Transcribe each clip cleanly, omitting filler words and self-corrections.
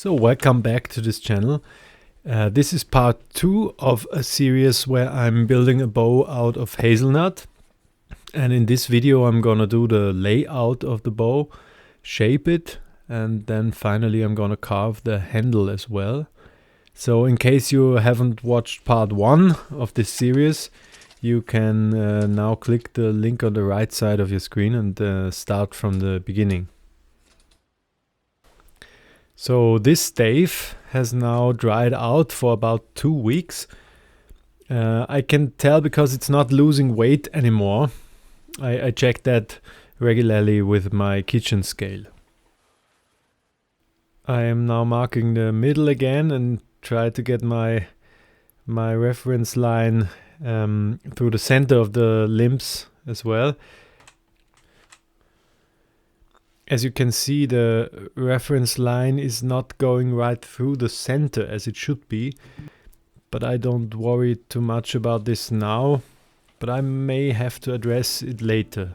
So welcome back to this channel. This is part 2 of a series where I'm building a bow out of hazelnut. And in this video I'm gonna do the layout of the bow, shape it, and then finally I'm gonna carve the handle as well. So in case you haven't watched part 1 of this series, you can now click the link on the right side of your screen and start from the beginning. So this stave has now dried out for about 2 weeks. I can tell because it's not losing weight anymore. I checked that regularly with my kitchen scale. I am now marking the middle again and try to get my reference line through the center of the limbs as well. As you can see, the reference line is not going right through the center as it should be, but I don't worry too much about this now, but I may have to address it later.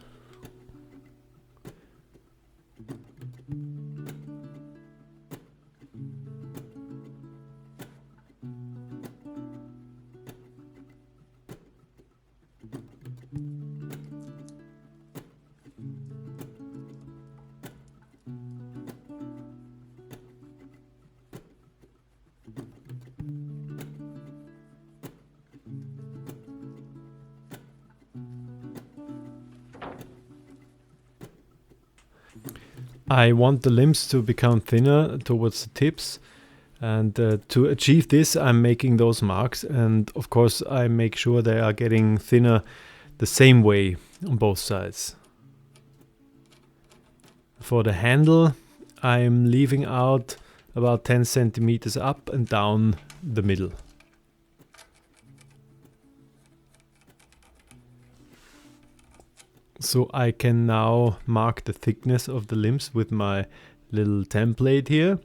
I want the limbs to become thinner towards the tips, and to achieve this I'm making those marks, and of course I make sure they are getting thinner the same way on both sides. For the handle I'm leaving out about 10 centimeters up and down the middle. So I can now mark the thickness of the limbs with my little template here.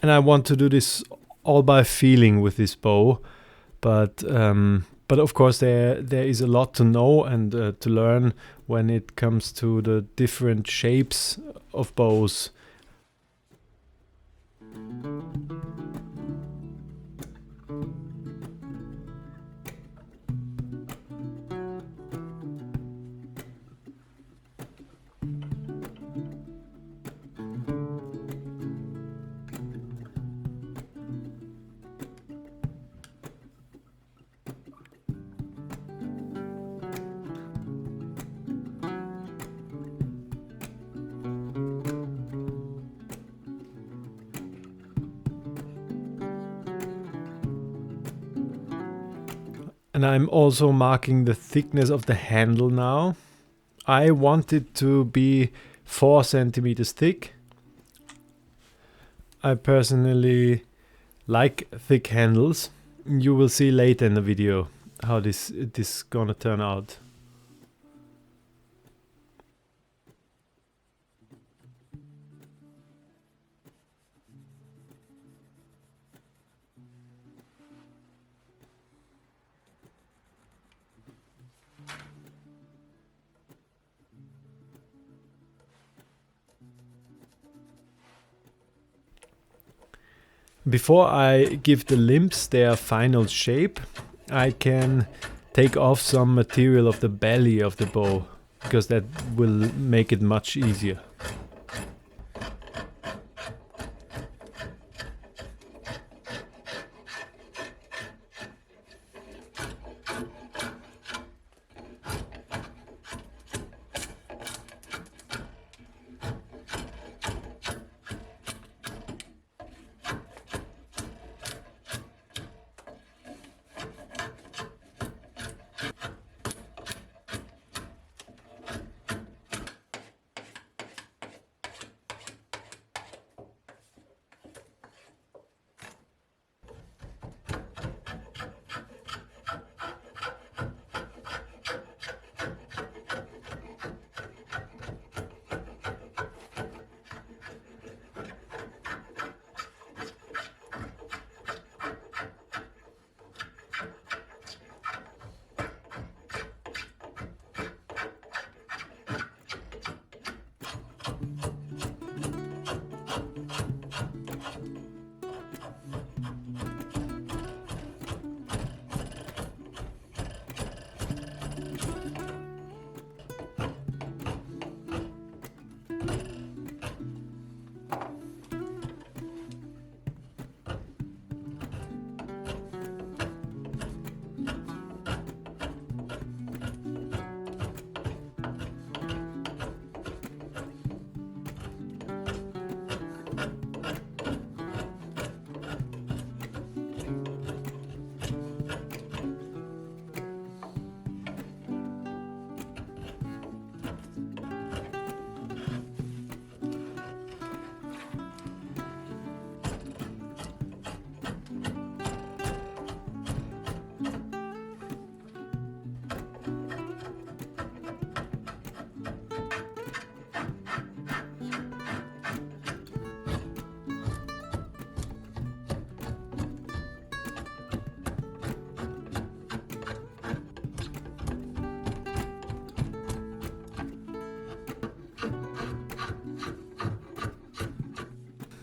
And I want to do this all by feeling with this bow, but of course there is a lot to know and to learn when it comes to the different shapes of bows. And I'm also marking the thickness of the handle now. I want it to be 4 centimeters thick. I personally like thick handles. You will see later in the video how this is gonna turn out. Before I give the limbs their final shape, I can take off some material of the belly of the bow, because that will make it much easier.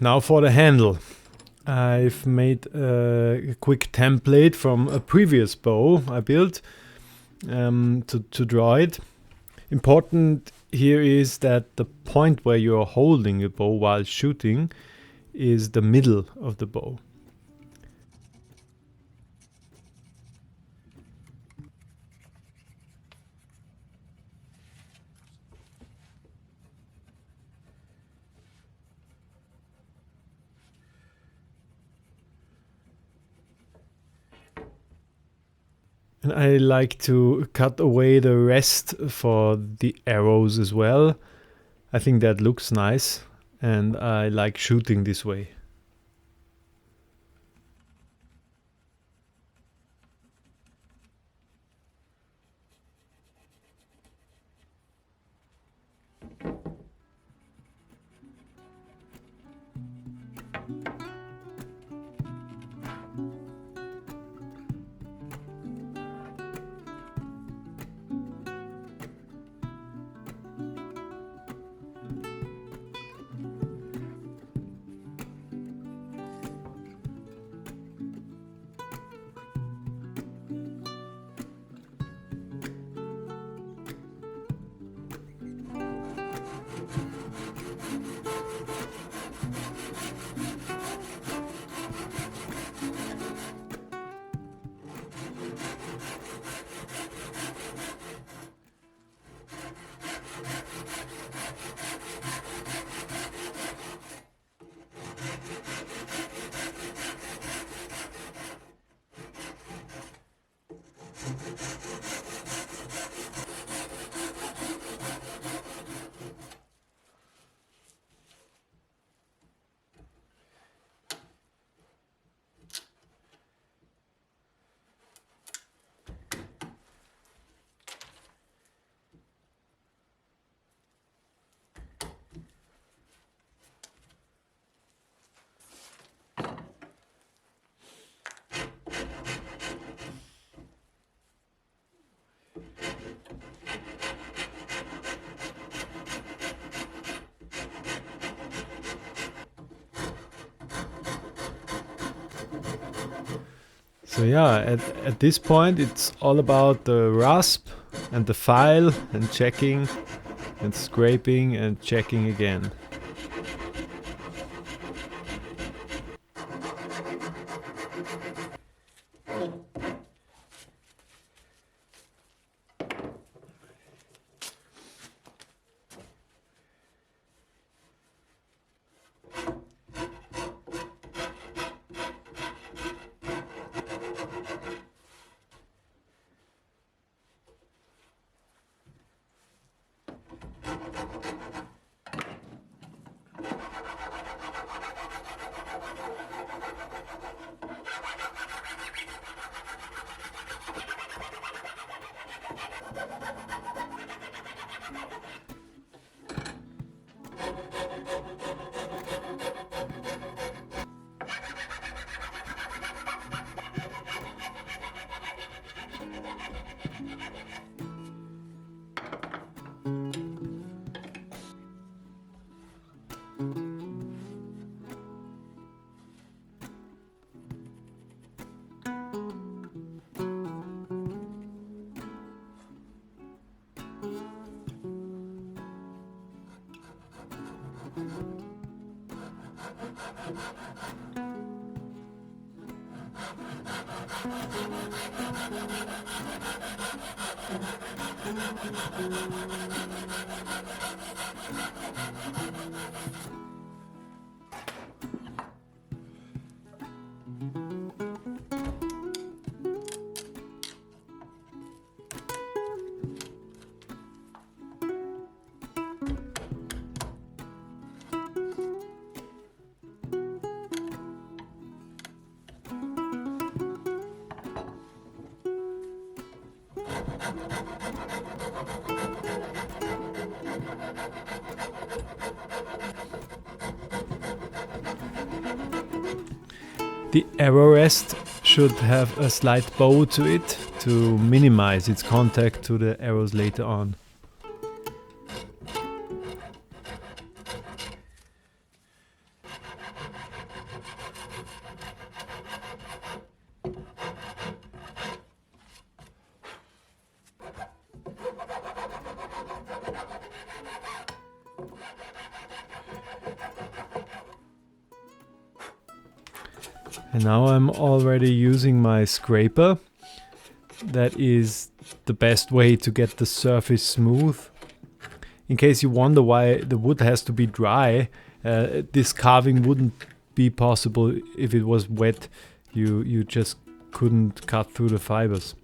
Now for the handle. I've made a quick template from a previous bow I built to draw it. Important here is that the point where you're holding a bow while shooting is the middle of the bow. And I like to cut away the rest for the arrows as well. I think that looks nice and I like shooting this way. So yeah, at this point it's all about the rasp and the file and checking and scraping and checking again. The arrow rest should have a slight bow to it to minimize its contact to the arrows later on. And now I'm already using my scraper. That is the best way to get the surface smooth. In case you wonder why the wood has to be dry, this carving wouldn't be possible if it was wet. You just couldn't cut through the fibers.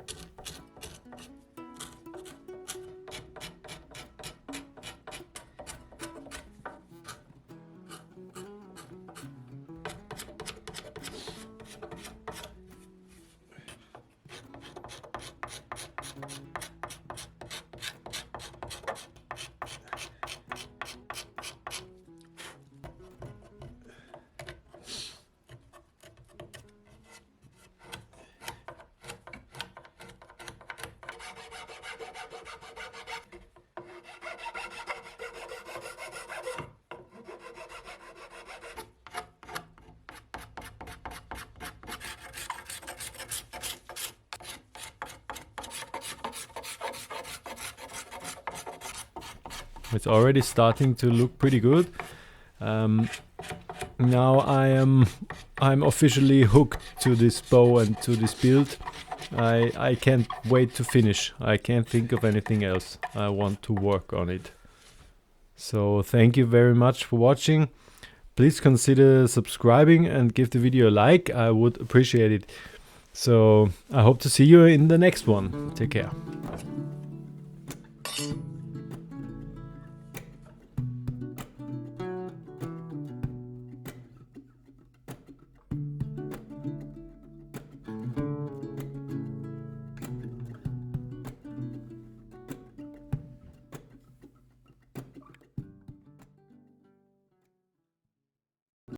It's already starting to look pretty good. Now I'm officially hooked to this bow and to this build. I can't wait to finish. I can't think of anything else. I want to work on it. So thank you very much for watching. Please consider subscribing and give the video a like. I would appreciate it. So I hope to see you in the next one. Take care.